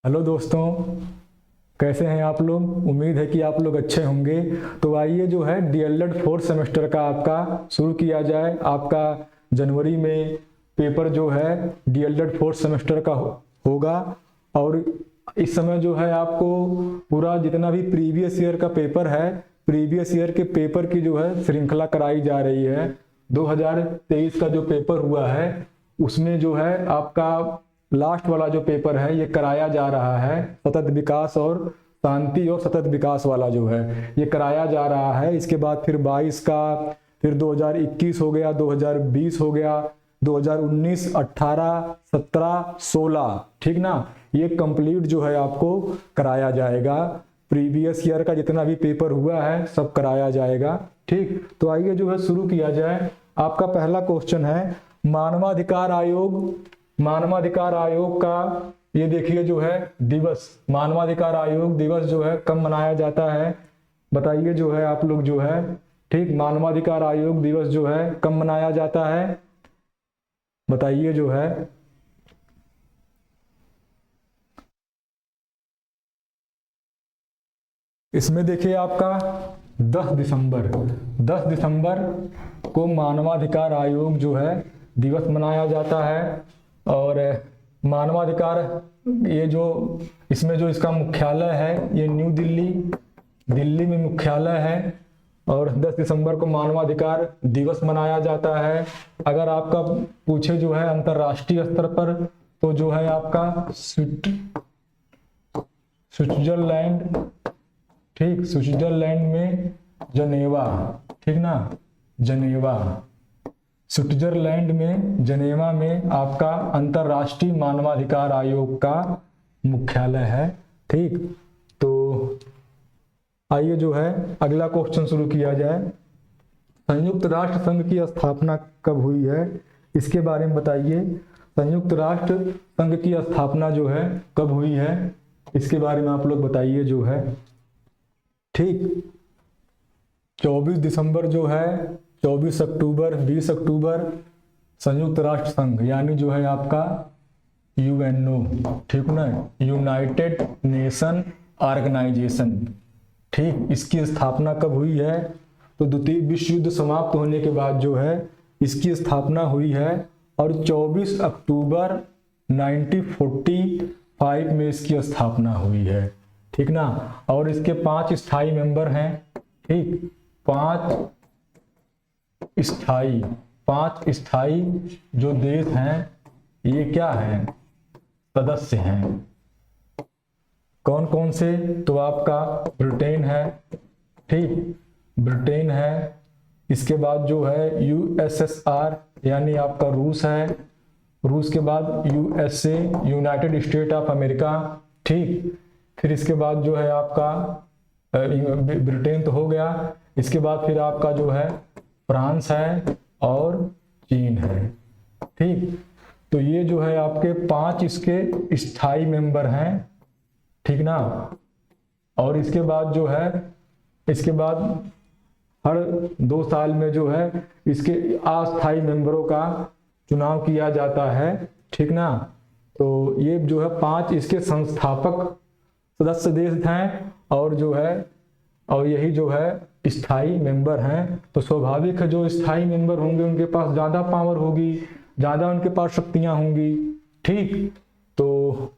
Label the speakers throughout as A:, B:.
A: Hello दोस्तों, कैसे हैं आप लोग। उम्मीद है कि आप लोग अच्छे होंगे। तो आइए जो है डीएलएड फोर्थ सेमेस्टर का आपका शुरू किया जाए। आपका जनवरी में पेपर जो है डीएलएड फोर्थ सेमेस्टर का होगा। और इस समय जो है आपको पूरा जितना भी प्रीवियस ईयर का पेपर है, प्रीवियस ईयर के पेपर की जो है श्रृंखला कराई जा रही है। 2023 का जो पेपर हुआ है उसमें जो है आपका लास्ट वाला जो पेपर है ये कराया जा रहा है। सतत विकास और शांति और सतत विकास वाला जो है ये कराया जा रहा है। इसके बाद फिर 22 का, फिर 2021 हो गया, 2020 हो गया, 2019, 18, 17, 16, ठीक ना। ये कंप्लीट जो है आपको कराया जाएगा। प्रीवियस ईयर का जितना भी पेपर हुआ है सब कराया जाएगा। ठीक, तो आइए जो है शुरू किया जाए। आपका पहला क्वेश्चन है मानवाधिकार आयोग। मानवाधिकार आयोग का ये देखिए जो है दिवस, मानवाधिकार आयोग दिवस जो है कब मनाया जाता है, बताइए जो है आप लोग जो है। ठीक, मानवाधिकार आयोग दिवस जो है कब मनाया जाता है, बताइए जो है। इसमें देखिए आपका 10 दिसंबर, 10 दिसंबर को मानवाधिकार आयोग जो है दिवस मनाया जाता है। और मानवाधिकार ये जो इसमें जो इसका मुख्यालय है ये न्यू दिल्ली, दिल्ली में मुख्यालय है। और 10 दिसंबर को मानवाधिकार दिवस मनाया जाता है। अगर आपका पूछे जो है अंतर्राष्ट्रीय स्तर पर तो जो है आपका स्विट्जरलैंड, ठीक, स्विट्जरलैंड में जनेवा, ठीक ना, जनेवा, स्विट्जरलैंड में जनेवा में आपका अंतर्राष्ट्रीय मानवाधिकार आयोग का मुख्यालय है। ठीक, तो आइए जो है अगला क्वेश्चन शुरू किया जाए। संयुक्त राष्ट्र संघ की स्थापना कब हुई है, इसके बारे में बताइए। संयुक्त राष्ट्र संघ की स्थापना जो है कब हुई है, इसके बारे में आप लोग बताइए जो है। ठीक, 24 दिसंबर जो है, 24 अक्टूबर, 20 अक्टूबर संयुक्त राष्ट्र संघ यानी जो है आपका यूएनओ, ठीक ना, यूनाइटेड नेशन ऑर्गेनाइजेशन, ठीक, इसकी स्थापना कब हुई है, तो द्वितीय विश्व युद्ध समाप्त होने के बाद जो है इसकी स्थापना हुई है। और 24 अक्टूबर 1945 में इसकी स्थापना हुई है, ठीक ना। और इसके 5 स्थायी मेंबर हैं, ठीक, 5 स्थायी जो देश हैं ये क्या हैं, सदस्य हैं। कौन कौन से, तो आपका ब्रिटेन है, ठीक, ब्रिटेन है। इसके बाद जो है यूएसएसआर यानी आपका रूस है, रूस के बाद USA, United state of America, ठीक। फिर इसके बाद जो है आपका ब्रिटेन तो हो गया, इसके बाद फिर आपका जो है फ्रांस है और चीन है, ठीक। तो ये जो है आपके 5 इसके स्थायी मेंबर हैं, ठीक ना। और इसके बाद जो है, इसके बाद हर 2 साल में जो है इसके अस्थायी मेंबरों का चुनाव किया जाता है, ठीक ना। तो ये जो है 5 इसके संस्थापक सदस्य देश हैं और जो है, और यही जो है स्थायी मेंबर हैं। तो स्वाभाविक है जो स्थायी मेंबर होंगे उनके पास ज़्यादा पावर होगी, ज़्यादा उनके पास शक्तियां होंगी, ठीक। तो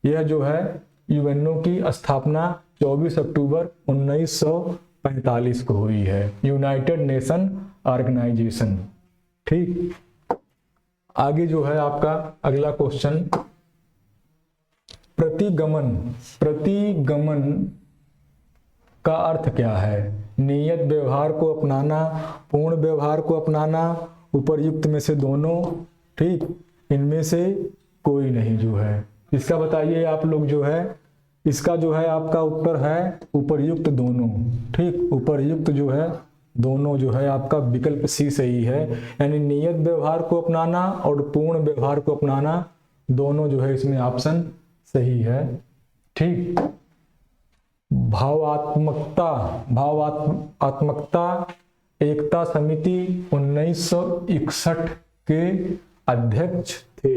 A: यह जो है यूएनओ की स्थापना 24 अक्टूबर 1945 को हुई है, यूनाइटेड नेशन ऑर्गेनाइजेशन, ठीक। आगे जो है आपका अगला क्वेश्चन, प्रतिगमन, प्रतिगमन का अर्थ क्या है। नियत व्यवहार को अपनाना, पूर्ण व्यवहार को अपनाना, उपर्युक्त में से दोनों, ठीक, इनमें से कोई नहीं जो है। इसका बताइए आप लोग जो है। इसका जो है आपका उत्तर है उपर्युक्त दोनों, ठीक, उपर्युक्त जो है दोनों जो है आपका विकल्प सी सही है। यानी नियत व्यवहार को अपनाना और पूर्ण व्यवहार को अपनाना दोनों जो है इसमें ऑप्शन सही है, ठीक। भावात्मकता, भावात्मकता एकता समिति 1961 के अध्यक्ष थे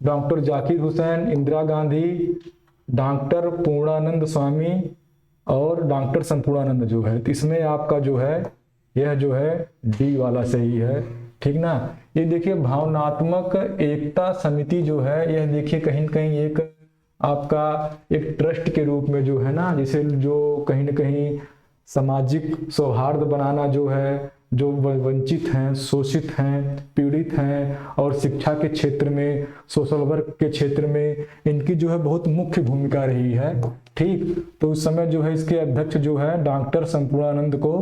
A: डॉक्टर जाकिर हुसैन, इंदिरा गांधी, डॉक्टर पूर्णानंद स्वामी और डॉक्टर संपूर्णानंद जो है, तो इसमें आपका जो है यह जो है डी वाला सही है, ठीक ना। ये देखिए भावनात्मक एकता समिति जो है, यह देखिए कहीं न कहीं एक आपका एक ट्रस्ट के रूप में जो है ना, जिसे जो कहीं न कहीं सामाजिक सौहार्द बनाना जो है, जो वंचित हैं, शोषित हैं, पीड़ित हैं और शिक्षा के क्षेत्र में, सोशल वर्क के क्षेत्र में इनकी जो है बहुत मुख्य भूमिका रही है, ठीक। तो उस समय जो है इसके अध्यक्ष जो है डॉक्टर संपूर्णानंद को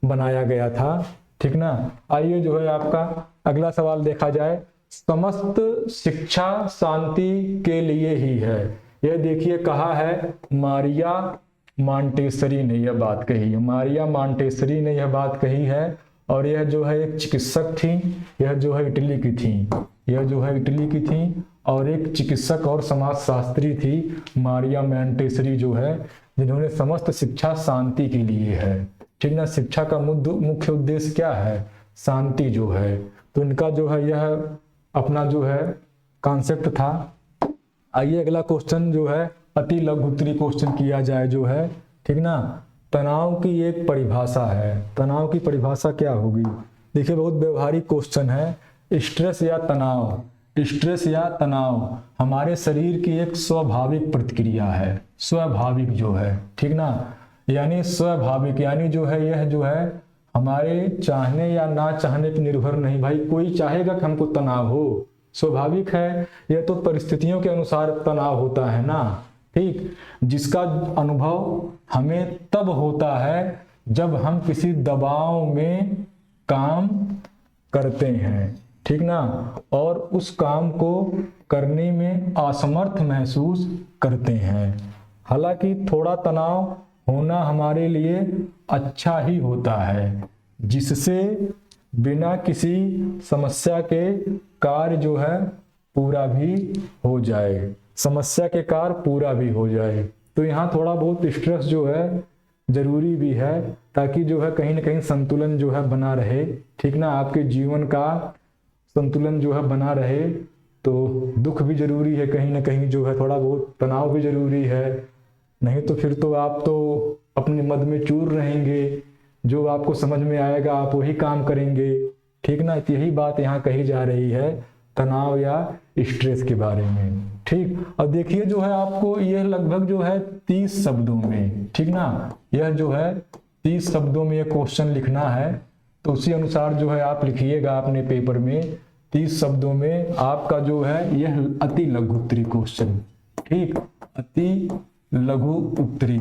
A: बनाया गया था, ठीक ना। आइए जो है आपका अगला सवाल देखा जाए। समस्त शिक्षा शांति के लिए ही है, यह देखिए कहा है मारिया मॉन्टेसरी ने यह बात कही है, मारिया मॉन्टेसरी ने यह बात कही है। और यह जो है एक चिकित्सक थी, यह जो है इटली की थी, यह जो है इटली की थी और एक चिकित्सक और समाजशास्त्री थी मारिया मॉन्टेसरी जो है, जिन्होंने समस्त शिक्षा शांति के लिए है, ठीक ना। शिक्षा का मुख्य उद्देश्य क्या है, शांति जो है, तो इनका जो है यह अपना जो है कॉन्सेप्ट था। आइए अगला क्वेश्चन जो है अति लघुत्तरी क्वेश्चन किया जाए जो है, ठीक ना। तनाव की एक परिभाषा है, तनाव की परिभाषा क्या होगी। देखिए बहुत व्यवहारिक क्वेश्चन है। स्ट्रेस या तनाव, स्ट्रेस या तनाव हमारे शरीर की एक स्वाभाविक प्रतिक्रिया है, स्वाभाविक जो है, ठीक ना। यानी स्वाभाविक यानी जो है यह जो है हमारे चाहने या ना चाहने पर निर्भर नहीं, भाई कोई चाहेगा कि हमको तनाव हो, स्वाभाविक है, यह तो परिस्थितियों के अनुसार तनाव होता है ना, ठीक। जिसका अनुभव हमें तब होता है जब हम किसी दबाव में काम करते हैं, ठीक ना, और उस काम को करने में असमर्थ महसूस करते हैं। हालांकि थोड़ा तनाव होना हमारे लिए अच्छा ही होता है, जिससे बिना किसी समस्या के कार्य जो है पूरा भी हो जाए, समस्या के कार्य पूरा भी हो जाए। तो यहाँ थोड़ा बहुत स्ट्रेस जो है जरूरी भी है, ताकि जो है कहीं ना कहीं संतुलन जो है बना रहे, ठीक ना। आपके जीवन का संतुलन जो है बना रहे, तो दुख भी जरूरी है कहीं ना कहीं जो है, थोड़ा बहुत तनाव भी जरूरी है, नहीं तो फिर तो आप तो अपने मद में चूर रहेंगे, जो आपको समझ में आएगा आप वही काम करेंगे, ठीक ना। यही बात यहाँ कही जा रही है तनाव या स्ट्रेस के बारे में, ठीक। और देखिए जो है आपको यह लगभग जो है 30 शब्दों में, ठीक ना, यह जो है 30 शब्दों में यह क्वेश्चन लिखना है, तो उसी अनुसार जो है आप लिखिएगा अपने पेपर में 30 शब्दों में आपका जो है यह अति लघु उत्तरी क्वेश्चन, ठीक, अति लघु उत्तरी,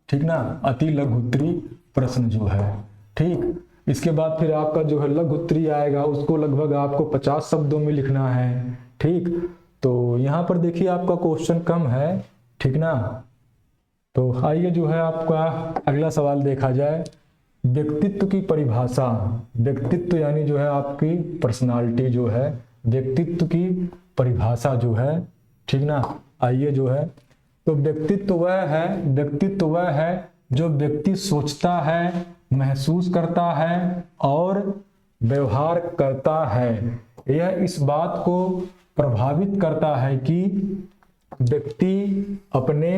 A: ठीक ना, अति लघु उत्तरी प्रश्न जो है, ठीक। इसके बाद फिर आपका जो है लघु उत्तरी आएगा, उसको लगभग आपको 50 शब्दों में लिखना है, ठीक। तो यहाँ पर देखिए आपका क्वेश्चन कम है, ठीक ना। तो आइए जो है आपका अगला सवाल देखा जाए। व्यक्तित्व की परिभाषा, व्यक्तित्व यानी जो है आपकी पर्सनालिटी जो है, व्यक्तित्व की परिभाषा जो है, ठीक ना। आइए जो है तो व्यक्तित्व वह है जो व्यक्ति सोचता है, महसूस करता है और व्यवहार करता है। यह इस बात को प्रभावित करता है कि व्यक्ति अपने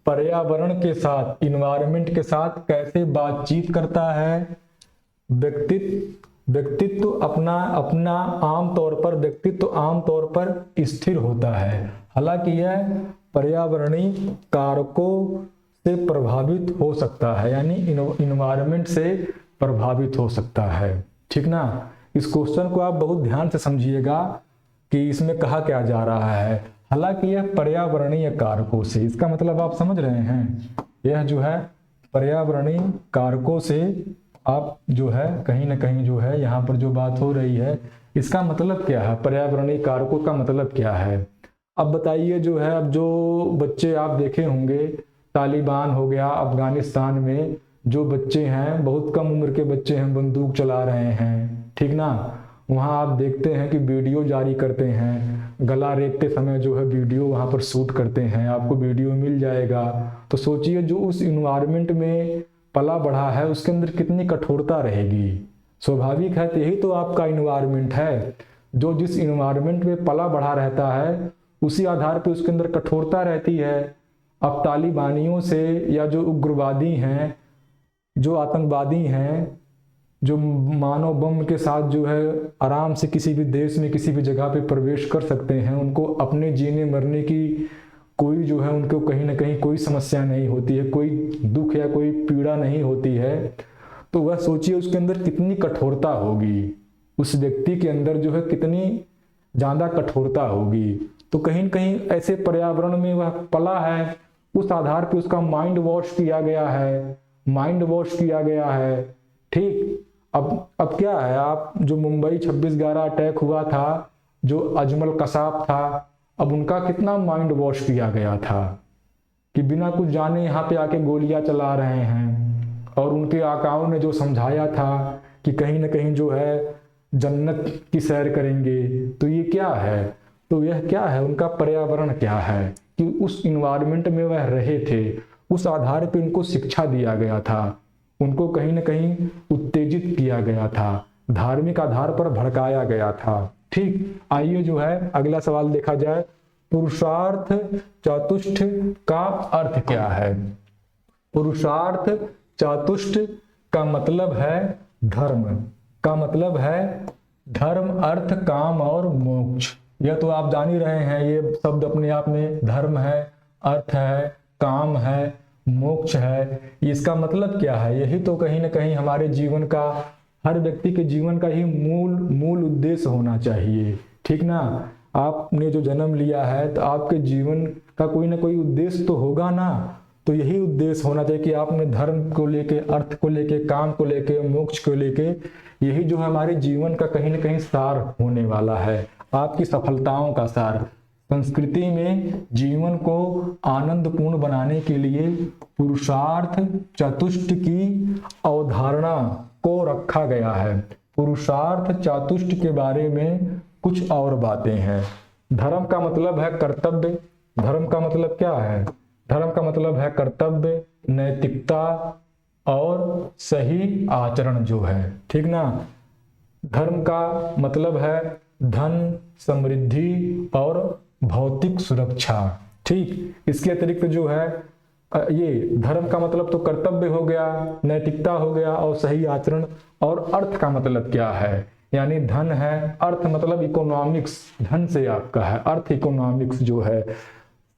A: पर्यावरण के साथ, इन्वायरमेंट के साथ कैसे बातचीत करता है। व्यक्तित्व अपना व्यक्तित्व आमतौर पर स्थिर होता है, हालांकि यह पर्यावरणीय कारकों से प्रभावित हो सकता है, यानी इन्वायरमेंट से प्रभावित हो सकता है, ठीक ना। इस क्वेश्चन को आप बहुत ध्यान से समझिएगा कि इसमें कहा क्या जा रहा है। हालांकि यह पर्यावरणीय कारकों से, इसका मतलब आप समझ रहे हैं, यह जो है पर्यावरणीय कारकों से आप जो है कहीं ना कहीं जो है यहाँ पर जो बात हो रही है, इसका मतलब क्या है, पर्यावरणीय कारकों का मतलब क्या है। अब बताइए जो है, अब जो बच्चे आप देखे होंगे, तालिबान हो गया अफगानिस्तान में, जो बच्चे हैं बहुत कम उम्र के बच्चे हैं, बंदूक चला रहे हैं, ठीक ना। वहाँ आप देखते हैं कि वीडियो जारी करते हैं, गला रेतते समय जो है वीडियो वहाँ पर शूट करते हैं, आपको वीडियो मिल जाएगा। तो सोचिए जो उस इन्वायरमेंट में पला बढ़ा है उसके अंदर कितनी कठोरता रहेगी। स्वाभाविक है, यही तो आपका इन्वायरमेंट है। जो जिस इन्वायरमेंट में पला बढ़ा रहता है उसी आधार पे उसके अंदर कठोरता रहती है। अब तालिबानियों से या जो उग्रवादी हैं, जो आतंकवादी हैं, जो मानव बम के साथ जो है आराम से किसी भी देश में किसी भी जगह पे प्रवेश कर सकते हैं, उनको अपने जीने मरने की कोई जो है उनको कहीं ना कहीं कोई समस्या नहीं होती है, कोई दुख या कोई पीड़ा नहीं होती है। तो वह सोचिए उसके अंदर कितनी कठोरता होगी, उस व्यक्ति के अंदर जो है कितनी ज़्यादा कठोरता होगी। तो कहीं न कहीं ऐसे पर्यावरण में वह पला है, उस आधार पे उसका माइंड वॉश किया गया है, माइंड वॉश किया गया है। ठीक, अब क्या है, आप जो मुंबई 26/11 अटैक हुआ था, जो अजमल कसाब था, अब उनका कितना माइंड वॉश किया गया था कि बिना कुछ जाने यहाँ पे आके गोलियां चला रहे हैं, और उनके आकाओं ने जो समझाया था कि कहीं ना कहीं जो है जन्नत की सैर करेंगे। तो ये क्या है, तो यह क्या है, उनका पर्यावरण क्या है कि उस इन्वायरमेंट में वह रहे थे, उस आधार पे उनको शिक्षा दिया गया था, उनको कहीं ना कहीं उत्तेजित किया गया था, धार्मिक आधार पर भड़काया गया था। ठीक, आइए जो है अगला सवाल देखा जाए। पुरुषार्थ चातुष्ट का अर्थ क्या है? पुरुषार्थ चातुष्ट का मतलब है धर्म, का मतलब है धर्म, अर्थ, काम और मोक्ष। यह तो आप जान ही रहे हैं, ये शब्द अपने आप में धर्म है, अर्थ है, काम है, मोक्ष है। इसका मतलब क्या है? यही तो कहीं ना कहीं हमारे जीवन का, हर व्यक्ति के जीवन का ही मूल उद्देश्य होना चाहिए। ठीक ना, आपने जो जन्म लिया है तो आपके जीवन का कोई ना कोई उद्देश्य तो होगा ना। तो यही उद्देश्य होना चाहिए कि आपने धर्म को लेके, अर्थ को लेके, काम को लेके, मोक्ष को लेके, यही जो हमारे जीवन का कहीं ना कहीं सार होने वाला है, आपकी सफलताओं का सार। संस्कृति में जीवन को आनंदपूर्ण बनाने के लिए पुरुषार्थ चतुष्ट की अवधारणा को रखा गया है। पुरुषार्थ चतुष्ट के बारे में कुछ और बातें हैं। धर्म का मतलब है कर्तव्य। धर्म का मतलब क्या है? धर्म का मतलब है कर्तव्य, नैतिकता और सही आचरण जो है। ठीक ना, धर्म का मतलब है धन, समृद्धि और भौतिक सुरक्षा। ठीक, इसके अतिरिक्त जो है ये धर्म का मतलब तो कर्तव्य हो गया, नैतिकता हो गया और सही आचरण। और अर्थ का मतलब क्या है? यानी धन है, अर्थ मतलब इकोनॉमिक्स, धन से आपका है, अर्थ इकोनॉमिक्स जो है,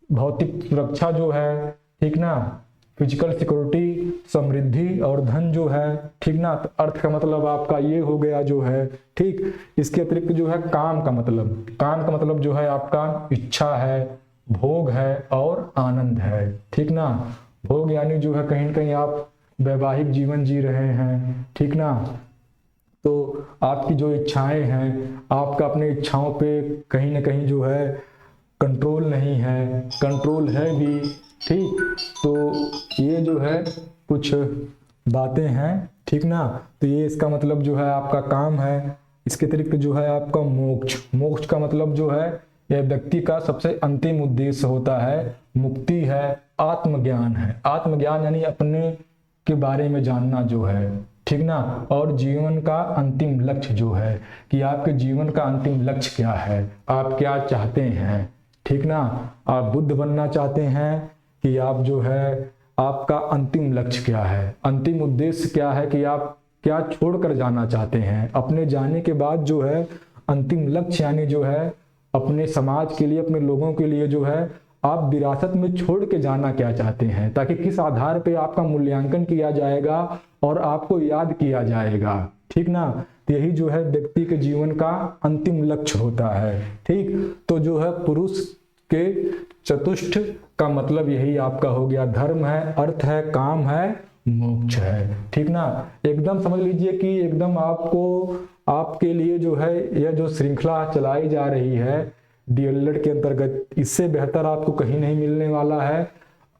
A: भौतिक सुरक्षा जो है, ठीक ना, फिजिकल सिक्योरिटी, समृद्धि और धन जो है, ठीक ना। तो अर्थ का मतलब आपका ये हो गया जो है। ठीक, इसके अतिरिक्त जो है काम का मतलब जो है आपका इच्छा है, भोग है और आनंद है। ठीक ना, भोग यानी जो है कहीं ना कहीं आप वैवाहिक जीवन जी रहे हैं, ठीक ना, तो आपकी जो इच्छाएं हैं, आपका अपने इच्छाओं पे कहीं ना कहीं जो है कंट्रोल नहीं है, कंट्रोल है भी। ठीक, तो ये जो है कुछ बातें हैं, ठीक ना। तो ये इसका मतलब जो है आपका काम है। इसके अतिरिक्त जो है आपका मोक्ष का मतलब जो है यह व्यक्ति का सबसे अंतिम उद्देश्य होता है, मुक्ति है, आत्मज्ञान है। आत्मज्ञान यानी अपने के बारे में जानना जो है, ठीक ना। और जीवन का अंतिम लक्ष्य जो है कि आपके जीवन का अंतिम लक्ष्य क्या है, आप क्या चाहते हैं, ठीक ना। आप बुद्ध बनना चाहते हैं कि आप जो है आपका अंतिम लक्ष्य क्या है, अंतिम उद्देश्य क्या है, कि आप क्या छोड़कर जाना चाहते हैं। अपने जाने के बाद जो है अंतिम लक्ष्य यानी जो है अपने समाज के लिए, अपने लोगों के लिए जो है आप विरासत में छोड़ के जाना क्या चाहते हैं, ताकि किस आधार पे आपका मूल्यांकन किया जाएगा और आपको याद किया जाएगा, ठीक ना। तो यही जो है व्यक्ति के जीवन का अंतिम लक्ष्य होता है। ठीक, तो जो है पुरुष के चतुष्ट का मतलब यही आपका हो गया, धर्म है, अर्थ है, काम है, मोक्ष है, ठीक ना। एकदम समझ लीजिए कि एकदम आपको, आपके लिए जो है यह जो श्रृंखला चलाई जा रही है डीएलएड के अंतर्गत, इससे बेहतर आपको कहीं नहीं मिलने वाला है।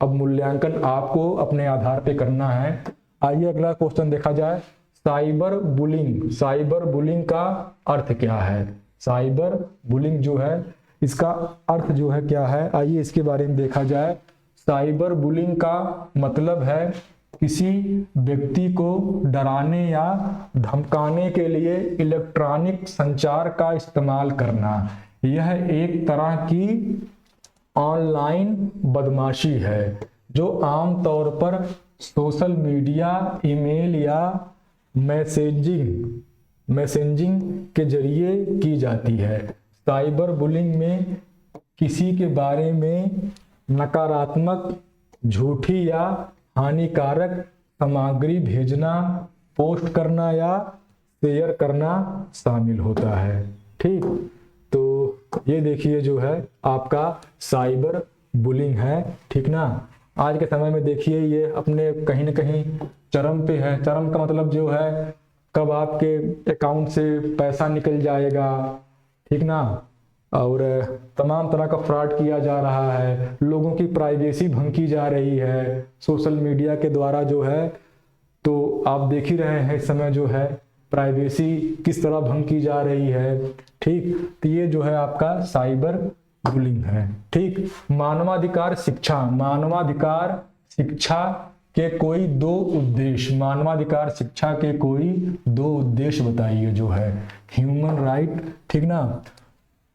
A: अब मूल्यांकन आपको अपने आधार पे करना है। आइए अगला क्वेश्चन देखा जाए। साइबर बुलिंग का अर्थ क्या है? साइबर बुलिंग जो है इसका अर्थ जो है क्या है, आइए इसके बारे में देखा जाए। साइबर बुलिंग का मतलब है किसी व्यक्ति को डराने या धमकाने के लिए इलेक्ट्रॉनिक संचार का इस्तेमाल करना। यह एक तरह की ऑनलाइन बदमाशी है जो आम तौर पर सोशल मीडिया, ईमेल या मैसेजिंग के जरिए की जाती है। साइबर बुलिंग में किसी के बारे में नकारात्मक, झूठी या हानिकारक सामग्री भेजना, पोस्ट करना या शेयर करना शामिल होता है। ठीक, तो ये देखिए जो है आपका साइबर बुलिंग है। ठीक ना, आज के समय में देखिए ये अपने कहीं ना कहीं चरम पे है। चरम का मतलब जो है कब आपके अकाउंट से पैसा निकल जाएगा, ठीक ना, और तमाम तरह का फ्रॉड किया जा रहा है, लोगों की प्राइवेसी भंग की जा रही है सोशल मीडिया के द्वारा जो है। तो आप देख ही रहे हैं इस समय जो है प्राइवेसी किस तरह भंग की जा रही है। ठीक, तो ये जो है आपका साइबर बुलिंग है। ठीक, मानवाधिकार शिक्षा, मानवाधिकार शिक्षा के कोई दो उद्देश्य, मानवाधिकार शिक्षा के कोई दो उद्देश्य बताइए जो है ह्यूमन राइट। ठीक ना,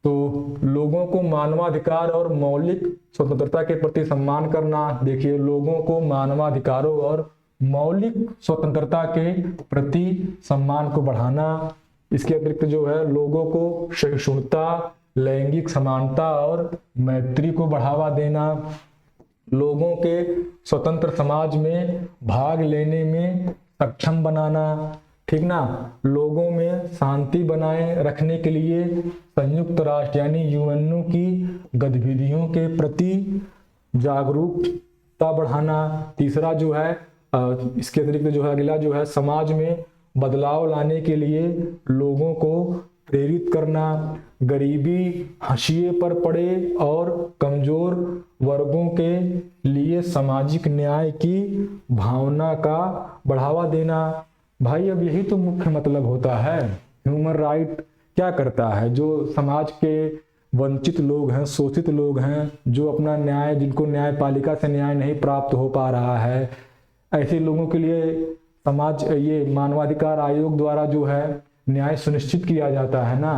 A: तो लोगों को मानवाधिकार और मौलिक स्वतंत्रता के प्रति सम्मान करना। देखिए, लोगों को मानवाधिकारों और मौलिक स्वतंत्रता के प्रति सम्मान को बढ़ाना। इसके अतिरिक्त जो है लोगों को सहिष्णुता, लैंगिक समानता और मैत्री को बढ़ावा देना, लोगों के स्वतंत्र समाज में भाग लेने में सक्षम बनाना। ठीक ना, लोगों में शांति बनाए रखने के लिए संयुक्त राष्ट्र यानी यूएनओ की गतिविधियों के प्रति जागरूकता बढ़ाना। तीसरा जो है इसके अतिरिक्त जो है अगला जो है समाज में बदलाव लाने के लिए लोगों को प्रेरित करना, गरीबी, हाशिए पर पड़े और कमजोर वर्गों के लिए सामाजिक न्याय की भावना का बढ़ावा देना। भाई अब यही तो मुख्य मतलब होता है। ह्यूमन राइट क्या करता है? जो समाज के वंचित लोग हैं, शोषित लोग हैं, जो अपना न्याय, जिनको न्यायपालिका से न्याय नहीं प्राप्त हो पा रहा है, ऐसे लोगों के लिए समाज ये मानवाधिकार आयोग द्वारा जो है न्याय सुनिश्चित किया जाता है ना।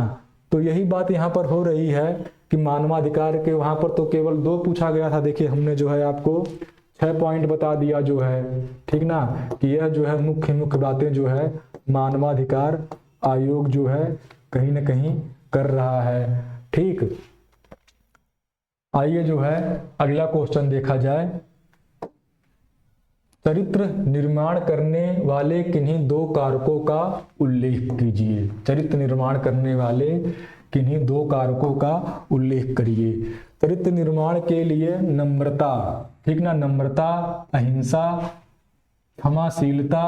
A: तो यही बात यहाँ पर हो रही है कि मानवाधिकार के वहाँ पर तो केवल 2 पूछा गया था। देखिए हमने जो है आपको 6 पॉइंट बता दिया जो है, ठीक ना, कि यह जो है मुख्य बातें जो है मानवाधिकार आयोग जो है कहीं ना कहीं कर रहा है। ठीक, आइए जो है अगला क्वेश्चन देखा जाए। चरित्र निर्माण करने वाले किन्हीं 2 कारकों का उल्लेख कीजिए। चरित्र निर्माण करने वाले किन्हीं 2 कारकों का उल्लेख करिए। चरित्र निर्माण के लिए नम्रता, ठीक ना, नम्रता, अहिंसा, क्षमाशीलता,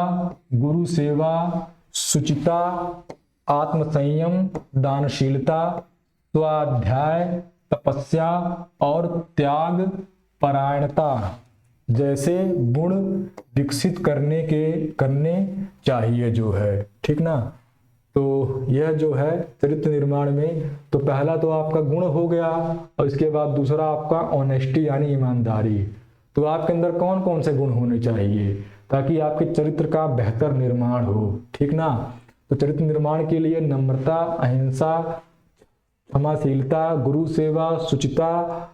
A: गुरु सेवा, शुचिता, आत्मसंयम, दानशीलता, स्वाध्याय, तपस्या और त्याग परायणता जैसे गुण विकसित करने चाहिए जो है, ठीक ना। तो यह जो है चरित्र निर्माण में तो पहला तो आपका गुण हो गया और इसके बाद दूसरा आपका ऑनेस्टी यानी ईमानदारी। तो आपके अंदर कौन कौन से गुण होने चाहिए ताकि आपके चरित्र का बेहतर निर्माण हो, ठीक ना। तो चरित्र निर्माण के लिए नम्रता, अहिंसा, क्षमाशीलता, गुरु सेवा, शुचिता,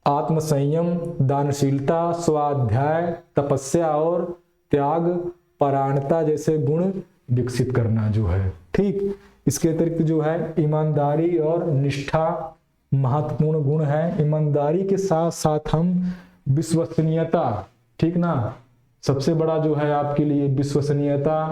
A: आत्मसंयम, दानशीलता, स्वाध्याय, तपस्या और त्याग परायणता जैसे गुण विकसित करना जो है, ठीक। इसके अतिरिक्त जो है ईमानदारी और निष्ठा महत्वपूर्ण गुण है। ईमानदारी के साथ साथ हम विश्वसनीयता, ठीक ना, सबसे बड़ा जो है आपके लिए विश्वसनीयता,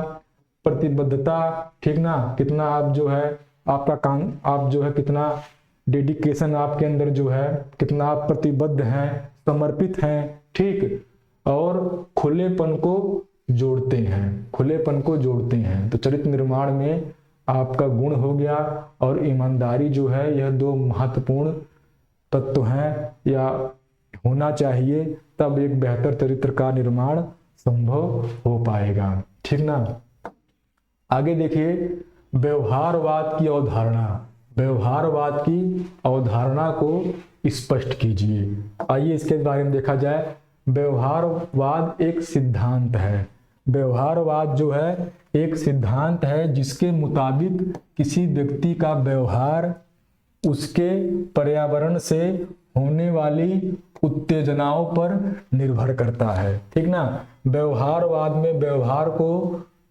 A: प्रतिबद्धता, ठीक ना, कितना आप जो है आपका काम, आप जो है कितना डेडिकेशन आपके अंदर जो है, कितना आप प्रतिबद्ध हैं, समर्पित हैं, ठीक, और खुलेपन को जोड़ते हैं, खुलेपन को जोड़ते हैं। तो चरित्र निर्माण में आपका गुण हो गया और ईमानदारी जो है, यह 2 महत्वपूर्ण तत्व हैं या होना चाहिए, तब एक बेहतर चरित्र का निर्माण संभव हो पाएगा, ठीक ना। आगे देखिए व्यवहारवाद की अवधारणा। व्यवहारवाद की अवधारणा को स्पष्ट कीजिए। आइए इसके बारे में देखा जाए। व्यवहारवाद एक सिद्धांत है। व्यवहारवाद जो है एक सिद्धांत है जिसके मुताबिक किसी व्यक्ति का व्यवहार उसके पर्यावरण से होने वाली उत्तेजनाओं पर निर्भर करता है। ठीक ना। व्यवहारवाद में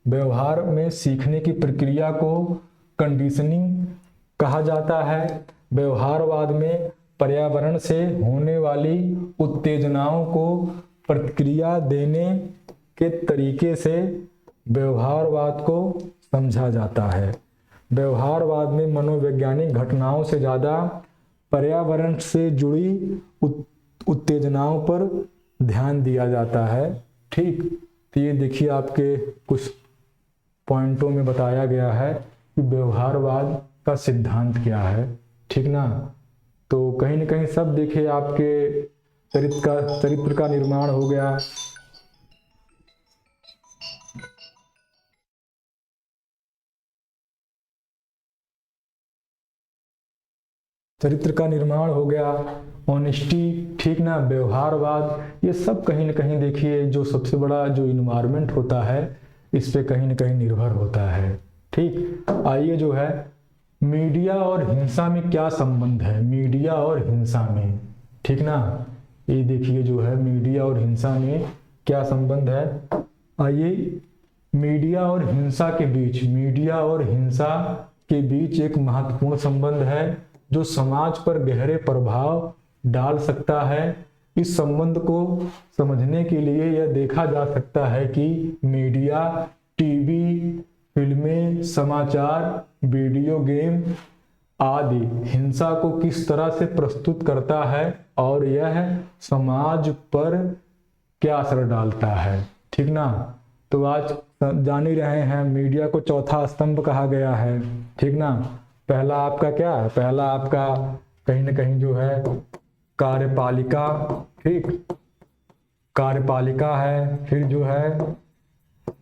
A: व्यवहार में सीखने की प्रक्रिया को कंडीशनिंग कहा जाता है। व्यवहारवाद में पर्यावरण से होने वाली उत्तेजनाओं को प्रतिक्रिया देने के तरीके से व्यवहारवाद को समझा जाता है। व्यवहारवाद में मनोवैज्ञानिक घटनाओं से ज़्यादा पर्यावरण से जुड़ी उत्तेजनाओं पर ध्यान दिया जाता है। ठीक, तो ये देखिए आपके कुछ पॉइंटों में बताया गया है कि व्यवहारवाद का सिद्धांत क्या है। ठीक ना। तो कहीं न कहीं सब देखिए आपके चरित्र का निर्माण हो गया। चरित्र का निर्माण हो गया, ऑनेस्टी, ठीक ना, व्यवहारवाद, ये सब कहीं न कहीं देखिए जो सबसे बड़ा जो इन्वायरमेंट होता है इस पे कहीं न कहीं निर्भर होता है। ठीक, आइए जो है मीडिया और हिंसा में क्या संबंध है, मीडिया और हिंसा में। ठीक ना, ये देखिए जो है मीडिया और हिंसा में क्या संबंध है। आइए मीडिया और हिंसा के बीच एक महत्वपूर्ण संबंध है जो समाज पर गहरे प्रभाव डाल सकता है। इस संबंध को समझने के लिए यह देखा जा सकता है कि मीडिया, टीवी, फिल्में, समाचार, वीडियो गेम आदि हिंसा को किस तरह से प्रस्तुत करता है और यह समाज पर क्या असर डालता है। ठीक ना। तो आज जान ही रहे हैं मीडिया को चौथा स्तंभ कहा गया है। ठीक ना। पहला आपका क्या है, पहला आपका कहीं न कहीं जो है कार्यपालिका, ठीक, कार्यपालिका है, फिर जो है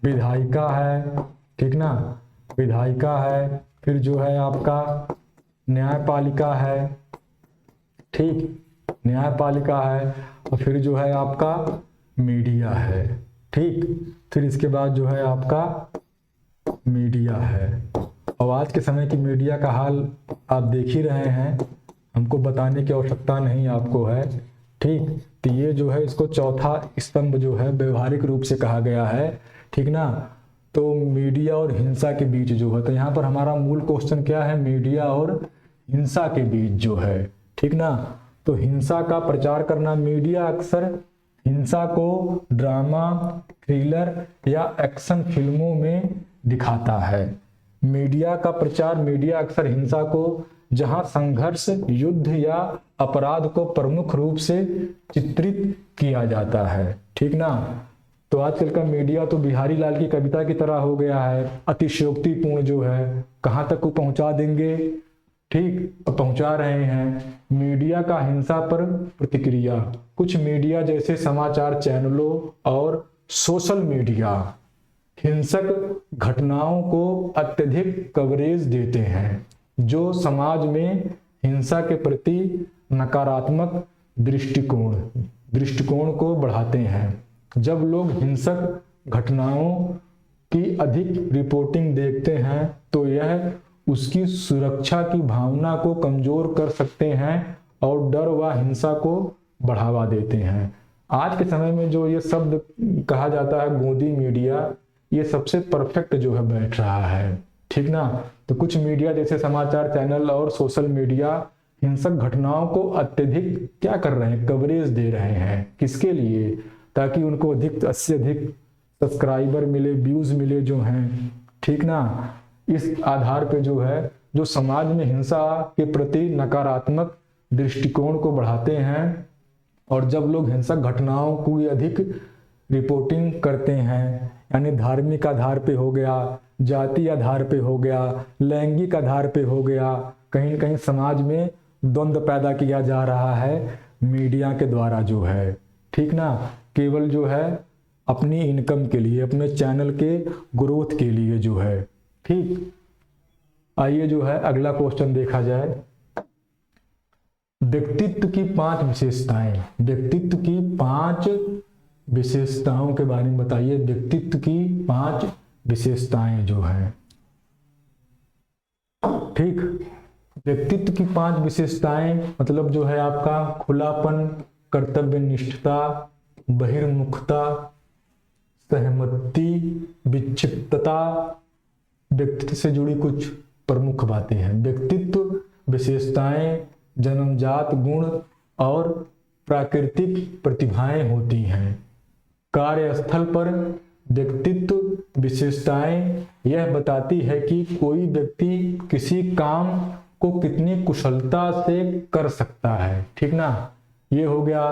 A: विधायिका है, ठीक ना, विधायिका है, फिर जो है आपका न्यायपालिका है, ठीक, न्यायपालिका है, और फिर जो है आपका मीडिया है। ठीक, फिर इसके बाद जो है आपका मीडिया है। और आज के समय की मीडिया का हाल आप देख ही रहे हैं, हमको बताने की आवश्यकता नहीं आपको है। ठीक, तो ये जो है इसको चौथा स्तंभ जो है व्यवहारिक रूप से कहा गया है। ठीक ना। तो मीडिया और हिंसा के बीच जो है, तो यहाँ पर हमारा मूल क्वेश्चन क्या है, मीडिया और हिंसा के बीच जो है। ठीक ना। तो हिंसा का प्रचार करना, मीडिया अक्सर हिंसा को ड्रामा, थ्रिलर या एक्शन फिल्मों में दिखाता है। मीडिया का प्रचार, मीडिया अक्सर हिंसा को, जहां संघर्ष, युद्ध या अपराध को प्रमुख रूप से चित्रित किया जाता है। ठीक ना। तो आजकल का मीडिया तो बिहारी लाल की कविता की तरह हो गया है, अतिशयोक्तिपूर्ण जो है, कहां तक को पहुंचा देंगे। ठीक, पहुंचा रहे हैं। मीडिया का हिंसा पर प्रतिक्रिया, कुछ मीडिया जैसे समाचार चैनलों और सोशल मीडिया हिंसक घटनाओं को अत्यधिक कवरेज देते हैं, जो समाज में हिंसा के प्रति नकारात्मक दृष्टिकोण को बढ़ाते हैं। जब लोग हिंसक घटनाओं की अधिक रिपोर्टिंग देखते हैं तो यह उसकी सुरक्षा की भावना को कमजोर कर सकते हैं और डर व हिंसा को बढ़ावा देते हैं। आज के समय में जो ये शब्द कहा जाता है गोदी मीडिया, ये सबसे परफेक्ट जो है बैठ रहा है। ठीक ना। तो कुछ मीडिया जैसे समाचार चैनल और सोशल मीडिया हिंसक घटनाओं को अत्यधिक क्या कर रहे हैं, कवरेज दे रहे हैं। किसके लिए, ताकि उनको अधिक से अधिक सब्सक्राइबर मिले, व्यूज मिले जो हैं। ठीक ना। इस आधार पे जो है जो समाज में हिंसा के प्रति नकारात्मक दृष्टिकोण को बढ़ाते हैं, और जब लोग हिंसक घटनाओं को अधिक रिपोर्टिंग करते हैं, यानी धार्मिक आधार पे हो गया, जाति आधार पे हो गया, लैंगिक आधार पे हो गया, कहीं न कहीं समाज में द्वंद्व पैदा किया जा रहा है मीडिया के द्वारा जो है। ठीक ना। केवल जो है अपनी इनकम के लिए, अपने चैनल के ग्रोथ के लिए जो है। ठीक, आइए जो है अगला क्वेश्चन देखा जाए। व्यक्तित्व की 5 विशेषताएं, व्यक्तित्व की 5 विशेषताओं के बारे में बताइए। व्यक्तित्व की 5 विशेषताएं जो है। ठीक, व्यक्तित्व की 5 विशेषताएं मतलब जो है आपका खुलापन, कर्तव्य निष्ठता, बहिर्मुखता, सहमति, विक्षिप्तता, व्यक्तित्व से जुड़ी कुछ प्रमुख बातें हैं। व्यक्तित्व विशेषताएं जन्मजात गुण और प्राकृतिक प्रतिभाएं होती हैं। कार्यस्थल पर व्यक्तित्व विशेषताएं यह बताती है कि कोई व्यक्ति किसी काम को कितनी कुशलता से कर सकता है, ठीक ना। ये हो गया,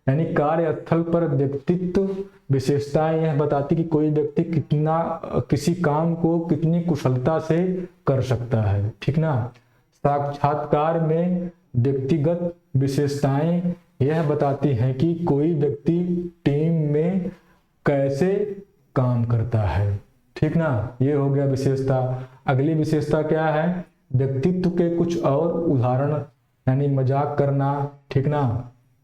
A: यानी कार्यस्थल पर व्यक्तित्व विशेषताएं यह बताती कि कोई व्यक्ति किसी काम को कितनी कुशलता से कर सकता है, ठीक ना। साक्षात्कार में व्यक्तिगत विशेषताएं यह बताती हैं कि कोई व्यक्ति टीम में कैसे काम करता है, ठीक ना। ये हो गया विशेषता। अगली विशेषता क्या है, व्यक्तित्व के कुछ और उदाहरण, यानी मजाक करना, ठीक ना,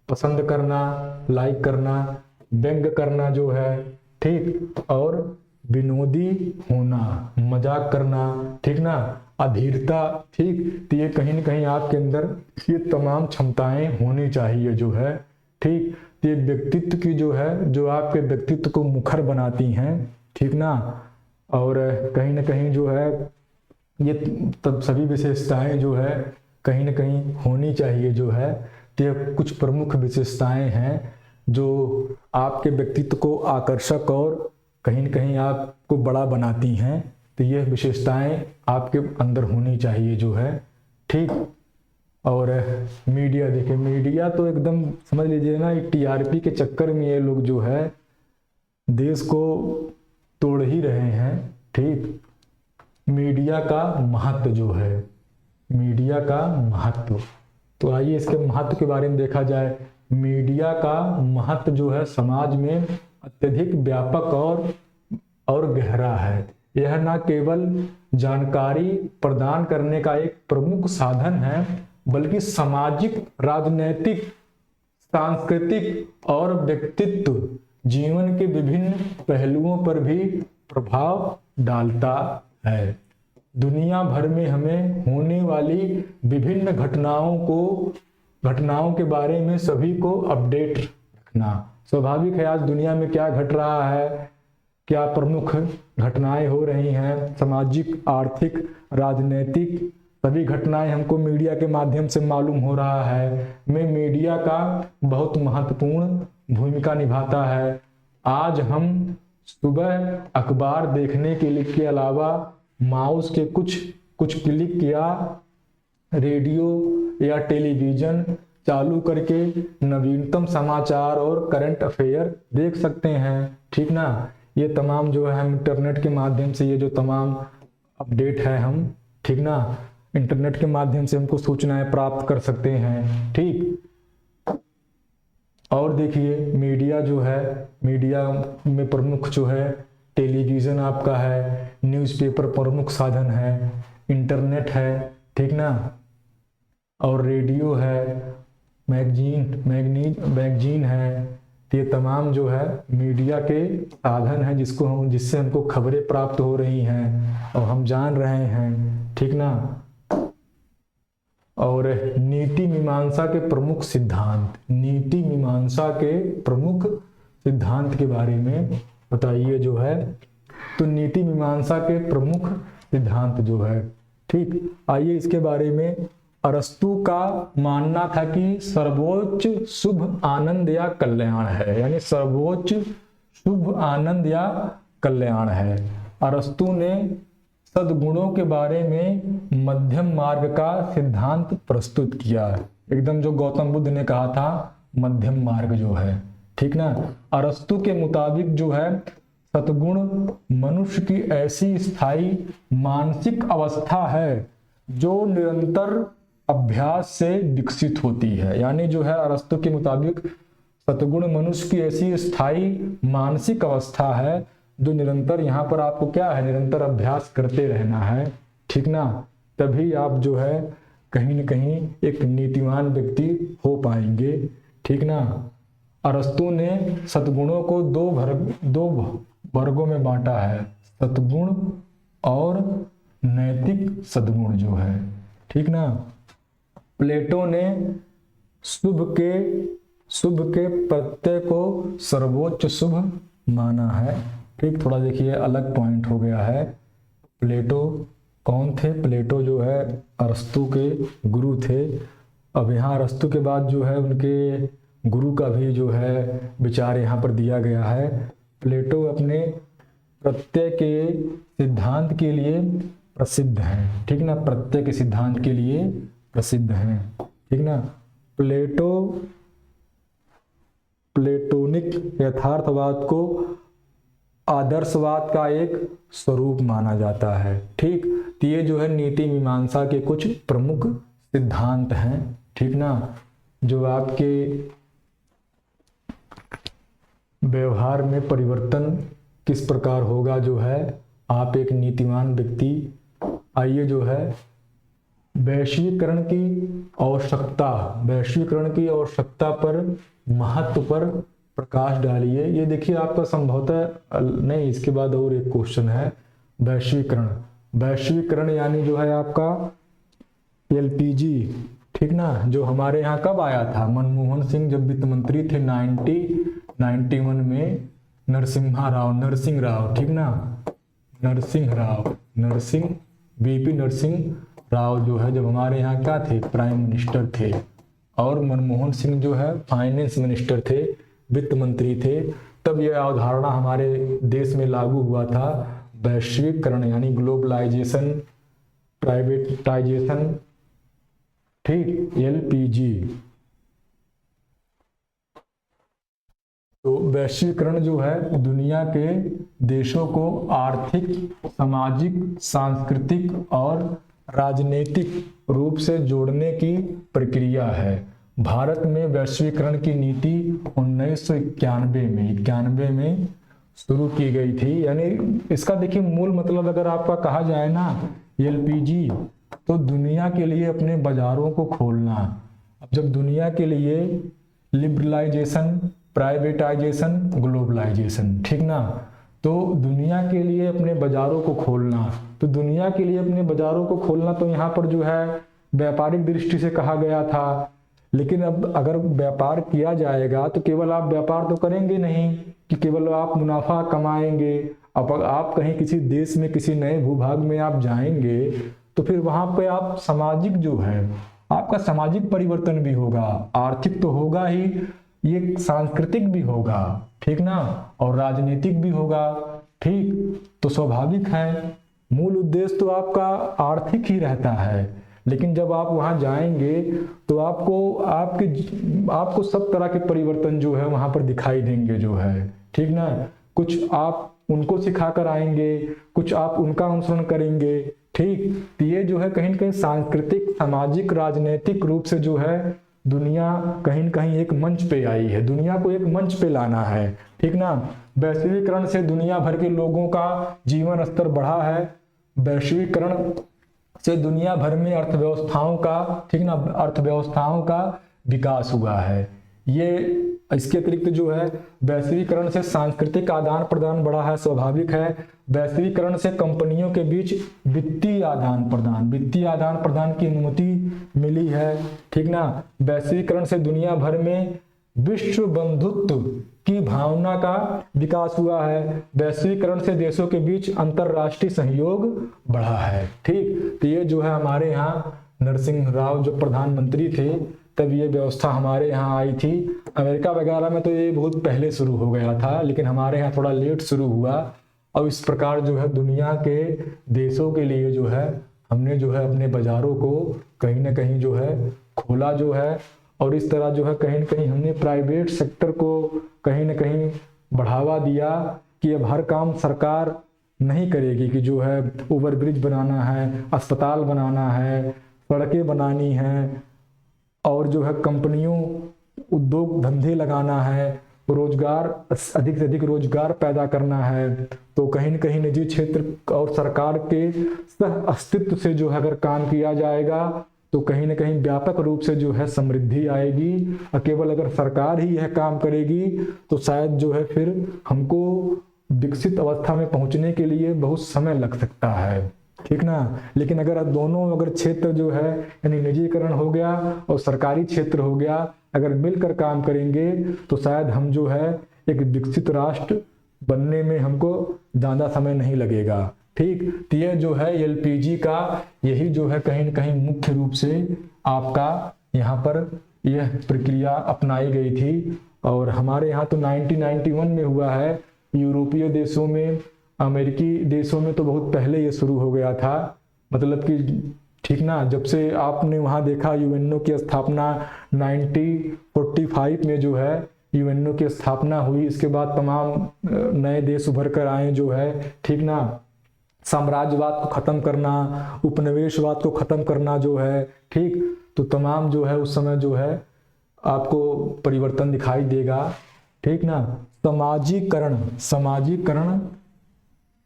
A: पसंद करना, लाइक करना, व्यंग करना जो है, ठीक, और विनोदी होना, मजाक करना, ठीक ना, अधीरता, ठीक। तो ये कहीं ना कहीं आपके अंदर ये तमाम क्षमताएं होनी चाहिए जो है, ठीक। तो ये व्यक्तित्व की जो है, जो आपके व्यक्तित्व को मुखर बनाती हैं, ठीक ना। और कहीं ना कहीं जो है ये तब सभी विशेषताएं जो है कहीं ना कहीं होनी चाहिए जो है। तो ये कुछ प्रमुख विशेषताएं हैं जो आपके व्यक्तित्व को आकर्षक और कहीं ना कहीं आपको बड़ा बनाती हैं। तो ये विशेषताएं आपके अंदर होनी चाहिए जो है, ठीक। और मीडिया, देखिए मीडिया तो एकदम समझ लीजिए ना, टीआरपी के चक्कर में ये लोग जो है देश को तोड़ ही रहे हैं, ठीक। मीडिया का महत्व जो है, मीडिया का महत्व, तो आइए इसके महत्व के बारे में देखा जाए। मीडिया का महत्व जो है समाज में अत्यधिक व्यापक और गहरा है। यह न केवल जानकारी प्रदान करने का एक प्रमुख साधन है, बल्कि सामाजिक, राजनैतिक, सांस्कृतिक और व्यक्तित्व जीवन के विभिन्न पहलुओं पर भी प्रभाव डालता है। दुनिया भर में हमें होने वाली विभिन्न घटनाओं के बारे में सभी को अपडेट रखना स्वाभाविक है। आज दुनिया में क्या घट रहा है, क्या प्रमुख घटनाएं हो रही हैं, सामाजिक, आर्थिक, राजनीतिक, सभी घटनाएं हमको मीडिया के माध्यम से मालूम हो रहा है। मीडिया का बहुत महत्वपूर्ण भूमिका निभाता है। आज हम सुबह अखबार देखने के अलावा माउस के कुछ क्लिक या रेडियो या टेलीविजन चालू करके नवीनतम समाचार और करंट अफेयर देख सकते हैं, ठीक ना। ये तमाम जो है हम इंटरनेट के माध्यम से, ये जो तमाम अपडेट है हम, ठीक ना, इंटरनेट के माध्यम से हमको सूचनाएं प्राप्त कर सकते हैं, ठीक। और देखिए मीडिया जो है, मीडिया में प्रमुख जो है टेलीविज़न आपका है, न्यूज़पेपर प्रमुख साधन है, इंटरनेट है, ठीक ना, और रेडियो है, मैगजीन है। तो ये तमाम जो है मीडिया के साधन हैं जिससे हमको खबरें प्राप्त हो रही हैं और हम जान रहे हैं, ठीक ना। और नीति मीमांसा के प्रमुख सिद्धांत, नीति मीमांसा के प्रमुख सिद्धांत के बारे में बताइए जो है। तो नीति मीमांसा के प्रमुख सिद्धांत जो है, ठीक। आइए इसके बारे में। अरस्तु का मानना था कि सर्वोच्च शुभ आनंद या कल्याण है, यानी सर्वोच्च शुभ आनंद या कल्याण है। अरस्तु ने सद्गुणों के बारे में मध्यम मार्ग का सिद्धांत प्रस्तुत किया, एकदम जो गौतम बुद्ध ने कहा था मध्यम मार्ग जो है, ठीक ना। अरस्तु के मुताबिक जो है सद्गुण मनुष्य की ऐसी स्थायी मानसिक अवस्था है जो निरंतर अभ्यास से विकसित होती है। यानी जो है अरस्तु के मुताबिक सद्गुण मनुष्य की ऐसी स्थायी मानसिक अवस्था है जो निरंतर, यहाँ पर आपको क्या है, निरंतर अभ्यास करते रहना है, ठीक ना। तभी आप जो है कहीं न कहीं एक नीतिवान व्यक्ति हो पाएंगे, ठीक ना। अरस्तु ने सद्गुणों को दो वर्गों में बांटा है, सद्गुण और नैतिक सद्गुण जो है, ठीक ना। प्लेटो ने शुभ के प्रत्यय को सर्वोच्च शुभ माना है। ठीक, थोड़ा देखिए अलग पॉइंट हो गया है। प्लेटो कौन थे? प्लेटो जो है अरस्तु के गुरु थे। अब यहाँ अरस्तु के बाद जो है उनके गुरु का भी जो है विचार यहाँ पर दिया गया है। प्लेटो अपने प्रत्यय के सिद्धांत के लिए प्रसिद्ध हैं। ठीक ना, प्रत्यय के सिद्धांत के लिए प्रसिद्ध हैं। ठीक ना। प्लेटोनिक यथार्थवाद को आदर्शवाद का एक स्वरूप माना जाता है। ठीक, तो ये जो है नीति मीमांसा के कुछ प्रमुख सिद्धांत हैं। ठीक ना, जो आपके व्यवहार में परिवर्तन किस प्रकार होगा, जो है आप एक नीतिवान व्यक्ति। आइए जो है वैश्वीकरण की आवश्यकता पर महत्व पर प्रकाश डालिए। ये देखिए आपका संभवतः नहीं, इसके बाद और एक क्वेश्चन है। वैश्वीकरण यानी जो है आपका एलपीजी। ठीक ना, जो हमारे यहाँ कब आया था? मनमोहन सिंह जब वित्त मंत्री थे 1991 में। नरसिंह राव। ठीक ना, वीपी नरसिंह राव जो है जब हमारे यहाँ क्या थे? प्राइम मिनिस्टर थे। और मनमोहन सिंह जो है फाइनेंस मिनिस्टर थे, वित्त मंत्री थे। तब यह अवधारणा हमारे देश में लागू हुआ था, वैश्वीकरण यानी ग्लोबलाइजेशन, प्राइवेटाइजेशन। ठीक, एलपीजी। तो वैश्वीकरण जो है दुनिया के देशों को आर्थिक, सामाजिक, सांस्कृतिक और राजनीतिक रूप से जोड़ने की प्रक्रिया है। भारत में वैश्वीकरण की नीति 1991 में शुरू की गई थी। यानी इसका देखिए मूल मतलब अगर आपका कहा जाए ना एलपीजी, तो दुनिया के लिए अपने बाजारों को खोलना। अब जब दुनिया के लिए लिबरलाइजेशन, प्राइवेटाइजेशन, ग्लोबलाइजेशन। ठीक ना, तो दुनिया के लिए अपने बाजारों को खोलना। तो दुनिया के लिए अपने बाजारों को खोलना तो यहाँ पर जो है व्यापारिक दृष्टि से कहा गया था। लेकिन अब अगर व्यापार किया जाएगा तो केवल आप व्यापार तो करेंगे नहीं कि केवल आप मुनाफा कमाएंगे। अब आप कहीं किसी देश में किसी नए भूभाग में आप जाएंगे तो फिर वहाँ पे आप सामाजिक जो है आपका सामाजिक परिवर्तन भी होगा, आर्थिक तो होगा ही, ये सांस्कृतिक भी होगा। ठीक ना, और राजनीतिक भी होगा। ठीक, तो स्वाभाविक है मूल उद्देश्य तो आपका आर्थिक ही रहता है। लेकिन जब आप वहां जाएंगे तो आपको सब तरह के परिवर्तन जो है वहां पर दिखाई देंगे जो है। ठीक ना, कुछ आप उनको सिखाकर आएंगे, कुछ आप उनका अनुसरण करेंगे। ठीक, तो ये जो है कहीं न कहीं सांस्कृतिक, सामाजिक, राजनीतिक रूप से जो है दुनिया कहीं न कहीं एक मंच पे आई है। दुनिया को एक मंच पे लाना है। ठीक ना, वैश्वीकरण से दुनिया भर के लोगों का जीवन स्तर बढ़ा है। वैश्वीकरण से दुनिया भर में अर्थव्यवस्थाओं का विकास हुआ है। ये इसके अतिरिक्त जो है वैश्वीकरण से सांस्कृतिक आदान प्रदान बढ़ा है, स्वाभाविक है। वैश्वीकरण से कंपनियों के बीच वित्तीय आदान प्रदान की अनुमति मिली है। ठीक ना, वैश्वीकरण से दुनिया भर में विश्व बंधुत्व की भावना का विकास हुआ है। वैश्वीकरण से देशों के बीच अंतरराष्ट्रीय सहयोग बढ़ा है। ठीक, तो ये जो है हमारे यहाँ नरसिंह राव जो प्रधानमंत्री थे तब ये व्यवस्था हमारे यहाँ आई थी। अमेरिका वगैरह में तो ये बहुत पहले शुरू हो गया था, लेकिन हमारे यहाँ थोड़ा लेट शुरू हुआ। और इस प्रकार जो है दुनिया के देशों के लिए जो है हमने जो है अपने बाजारों को कहीं ना कहीं जो है खोला जो है। और इस तरह जो है कहीं ना कहीं हमने प्राइवेट सेक्टर को कहीं ना कहीं बढ़ावा दिया कि अब हर काम सरकार नहीं करेगी, कि जो है ओवरब्रिज बनाना है, अस्पताल बनाना है, सड़कें बनानी हैं, और जो है कंपनियों, उद्योग धंधे लगाना है, रोजगार, अधिक से अधिक रोजगार पैदा करना है। तो कहीं न कहीं निजी क्षेत्र और सरकार के सह अस्तित्व से जो है अगर काम किया जाएगा तो कहीं न कहीं व्यापक रूप से जो है समृद्धि आएगी। और केवल अगर सरकार ही यह काम करेगी तो शायद जो है फिर हमको विकसित अवस्था में पहुंचने के लिए बहुत समय लग सकता है। ठीक ना। लेकिन अगर दोनों अगर क्षेत्र जो है यानी निजीकरण हो गया और सरकारी क्षेत्र हो गया, अगर मिलकर काम करेंगे तो शायद हम जो है एक विकसित राष्ट्र बनने में हमको ज़्यादा समय नहीं लगेगा। ठीक, तो ये जो है एलपीजी का यही जो है कहीं न कहीं मुख्य रूप से आपका यहाँ पर यह प्रक्रिया अपनाई गई थी। और हमारे यहाँ तो 1991 में हुआ है, यूरोपीय देशों में, अमेरिकी देशों में तो बहुत पहले ये शुरू हो गया था। मतलब कि ठीक ना, जब से आपने वहाँ देखा यूएनओ की स्थापना 1945 में जो है यूएनओ की स्थापना हुई, इसके बाद तमाम नए देश उभर कर आए जो है, ठीक ना। साम्राज्यवाद को ख़त्म करना, उपनिवेशवाद को ख़त्म करना जो है, ठीक, तो तमाम जो है उस समय जो है आपको परिवर्तन दिखाई देगा। ठीक ना। समाजीकरण, समाजीकरण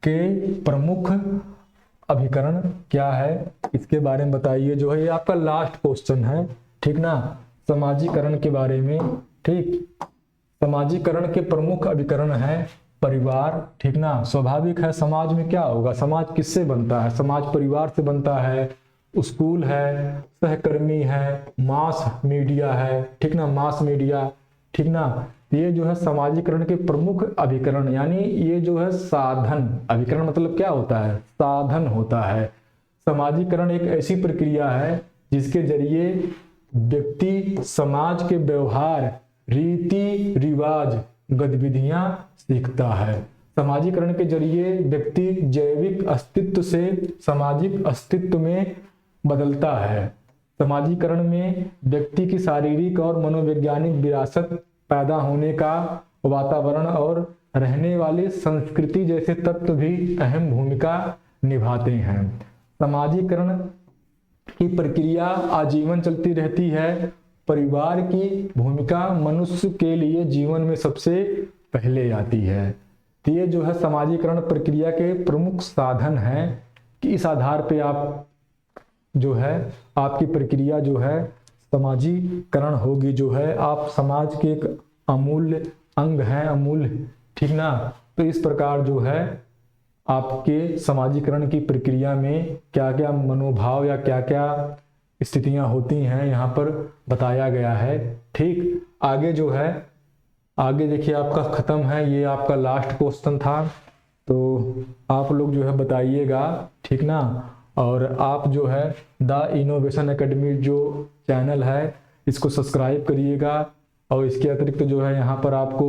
A: के प्रमुख अभिकरण क्या है, इसके बारे में बताइए। जो है ये आपका लास्ट क्वेश्चन है, ठीक ना, समाजीकरण के बारे में। ठीक, समाजीकरण के प्रमुख अभिकरण है परिवार। ठीक ना, स्वाभाविक है समाज में क्या होगा, समाज किससे बनता है, समाज परिवार से बनता है। स्कूल है, सहकर्मी है, मास मीडिया है, ठीक ना, मास मीडिया, ठीक ना। ये जो है समाजीकरण के प्रमुख अभिकरण, यानी ये जो है साधन, अभिकरण मतलब क्या होता है, साधन होता है। समाजीकरण एक ऐसी प्रक्रिया है जिसके जरिए व्यक्ति समाज के व्यवहार, रीति रिवाज, गतिविधियां सीखता है। समाजीकरण के जरिए व्यक्ति जैविक अस्तित्व से सामाजिक अस्तित्व में बदलता है। समाजीकरण में व्यक्ति की शारीरिक और मनोवैज्ञानिक विरासत, पैदा होने का वातावरण और रहने वाली संस्कृति जैसे तत्व भी अहम भूमिका निभाते हैं। समाजीकरण की प्रक्रिया आजीवन चलती रहती है। परिवार की भूमिका मनुष्य के लिए जीवन में सबसे पहले आती है। तो ये जो है समाजीकरण प्रक्रिया के प्रमुख साधन हैं कि इस आधार पे आप जो है आपकी प्रक्रिया जो है समाजीकरण होगी। जो है आप समाज के एक अमूल्य अंग हैं, अमूल्य, ठीक ना। तो इस प्रकार जो है आपके समाजीकरण की प्रक्रिया में क्या क्या मनोभाव या क्या क्या स्थितियां होती हैं यहाँ पर बताया गया है। ठीक, आगे जो है आगे देखिए आपका ख़त्म है, ये आपका लास्ट क्वेश्चन था, तो आप लोग जो है बताइएगा, ठीक ना। और आप जो है द इनोवेशन एकेडमी जो चैनल है इसको सब्सक्राइब करिएगा। और इसके अतिरिक्त जो है यहाँ पर आपको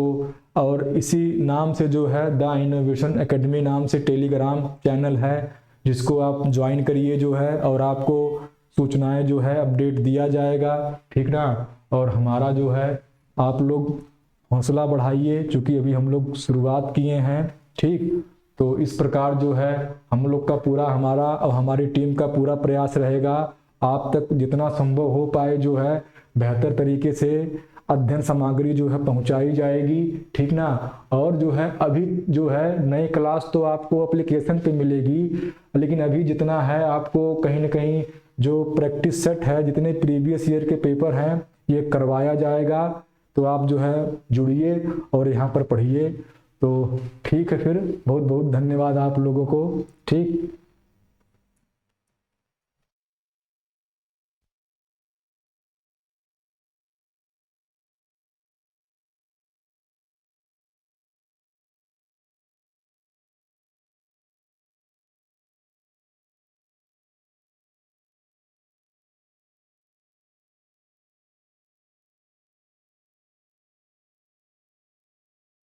A: और इसी नाम से जो है द इनोवेशन एकेडमी नाम से टेलीग्राम चैनल है जिसको आप ज्वाइन करिए जो है, और आपको सूचनाएं जो है अपडेट दिया जाएगा, ठीक ना। और हमारा जो है आप लोग हौसला बढ़ाइए, चूँकि अभी हम लोग शुरुआत किए हैं, ठीक। तो इस प्रकार जो है हम लोग का पूरा, हमारा और हमारी टीम का पूरा प्रयास रहेगा आप तक जितना संभव हो पाए जो है बेहतर तरीके से अध्ययन सामग्री जो है पहुंचाई जाएगी, ठीक ना। और जो है अभी जो है नई क्लास तो आपको एप्लीकेशन पे मिलेगी, लेकिन अभी जितना है आपको कहीं ना कहीं जो प्रैक्टिस सेट है, जितने प्रीवियस ईयर के पेपर हैं ये करवाया जाएगा। तो आप जो है जुड़िए और यहाँ पर पढ़िए। तो ठीक है, फिर बहुत बहुत धन्यवाद आप लोगों को, ठीक।